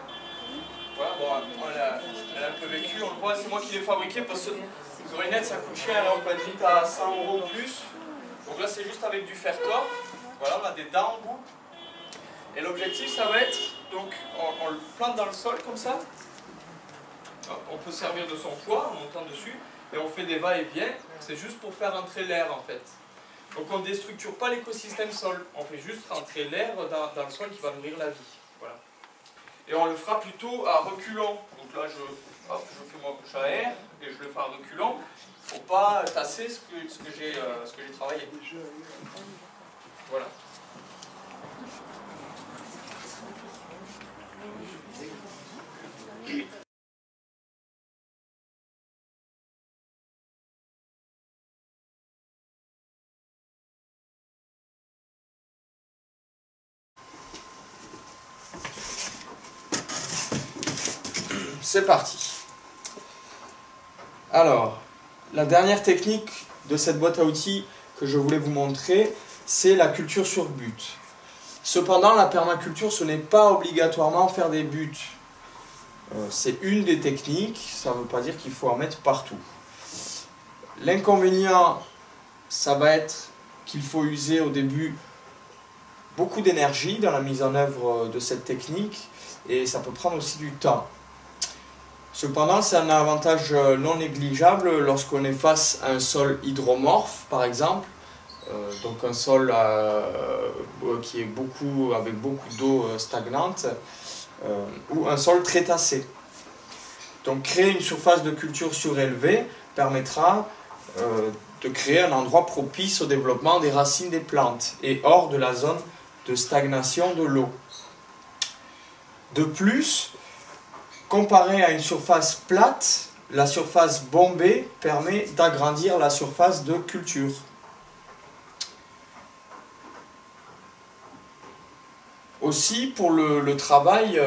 Voilà, bon, elle a un peu vécu, on le voit, c'est moi qui l'ai fabriqué parce que les grelinette ça coûte cher, on peut être vite à 100 € ou plus. Donc là c'est juste avec du fer tort. Voilà, on a des dents en bout. Et l'objectif ça va être, donc on le plante dans le sol comme ça. On peut servir de son poids en montant dessus et on fait des va-et-vient. C'est juste pour faire entrer l'air en fait. Donc on ne déstructure pas l'écosystème sol, on fait juste rentrer l'air dans le sol qui va nourrir la vie. Voilà. Et on le fera plutôt à reculons. Donc là j'aère et je le fais à reculons pour pas tasser ce que j'ai travaillé. Voilà. C'est parti. Alors, la dernière technique de cette boîte à outils que je voulais vous montrer, c'est la culture sur but. Cependant, la permaculture, ce n'est pas obligatoirement faire des buts. C'est une des techniques, ça ne veut pas dire qu'il faut en mettre partout. L'inconvénient, ça va être qu'il faut user au début beaucoup d'énergie dans la mise en œuvre de cette technique et ça peut prendre aussi du temps. Cependant, c'est un avantage non négligeable lorsqu'on est face à un sol hydromorphe, par exemple, donc un sol qui est avec beaucoup d'eau stagnante, ou un sol très tassé. Donc créer une surface de culture surélevée permettra de créer un endroit propice au développement des racines des plantes et hors de la zone de stagnation de l'eau. De plus, comparé à une surface plate, la surface bombée permet d'agrandir la surface de culture. Aussi, pour le travail,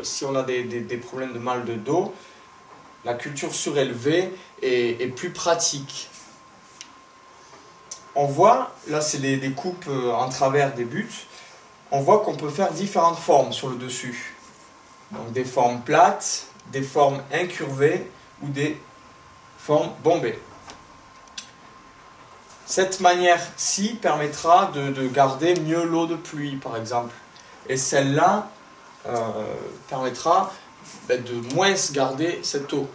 si on a des problèmes de mal de dos, la culture surélevée est plus pratique. On voit, là c'est des coupes en travers des buts, on voit qu'on peut faire différentes formes sur le dessus. Donc des formes plates, des formes incurvées ou des formes bombées. Cette manière-ci permettra de garder mieux l'eau de pluie, par exemple. Et celle-là permettra de moins garder cette eau.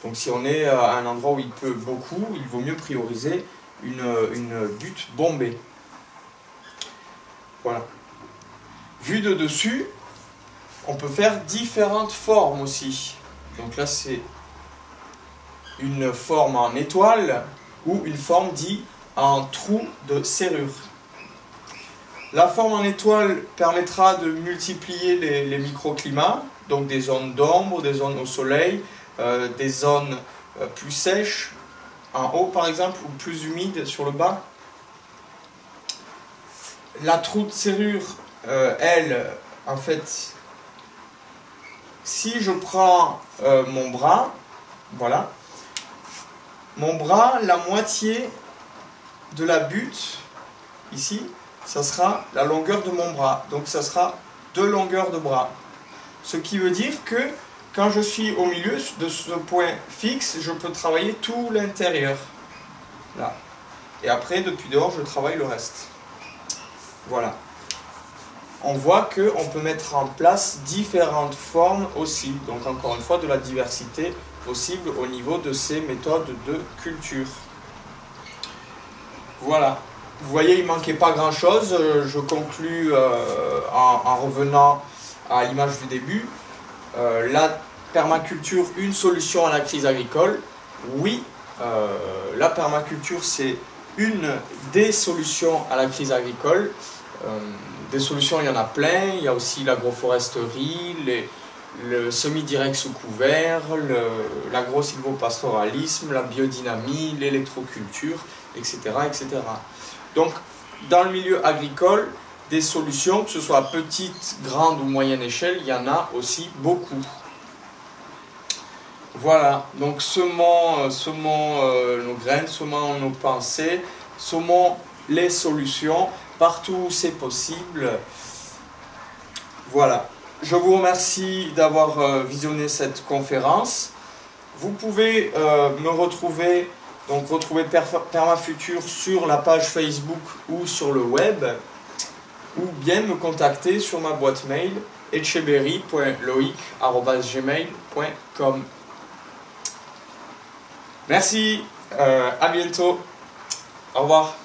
Donc si on est à un endroit où il pleut beaucoup, il vaut mieux prioriser une butte bombée. Voilà. Vu de dessus, on peut faire différentes formes aussi. Donc là, c'est une forme en étoile ou une forme dite en trou de serrure. La forme en étoile permettra de multiplier les microclimats, donc des zones d'ombre, des zones au soleil, des zones plus sèches en haut par exemple ou plus humides sur le bas. La trou de serrure, elle, en fait, si je prends mon bras, voilà, mon bras, la moitié de la butte, ici, ça sera la longueur de mon bras. Donc ça sera 2 longueurs de bras. Ce qui veut dire que quand je suis au milieu de ce point fixe, je peux travailler tout l'intérieur. Là. Et après, depuis dehors, je travaille le reste. Voilà. On voit qu'on peut mettre en place différentes formes aussi. Donc encore une fois, de la diversité possible au niveau de ces méthodes de culture. Voilà. Vous voyez, il ne manquait pas grand-chose. Je conclus en revenant à l'image du début. La permaculture, une solution à la crise agricole? Oui, la permaculture, c'est une des solutions à la crise agricole. Des solutions, il y en a plein. Il y a aussi l'agroforesterie, le semi-direct sous couvert, l'agro-silvopastoralisme, la biodynamie, l'électroculture, etc., etc. Donc, dans le milieu agricole, des solutions, que ce soit à petite, grande ou moyenne échelle, il y en a aussi beaucoup. Voilà, donc semons nos graines, semons nos pensées, semons les solutions partout où c'est possible. Voilà, je vous remercie d'avoir visionné cette conférence. Vous pouvez me retrouver, donc retrouver Permafutur sur la page Facebook ou sur le web, ou bien me contacter sur ma boîte mail etcheberry.loic@gmail.com. Merci, à bientôt, au revoir.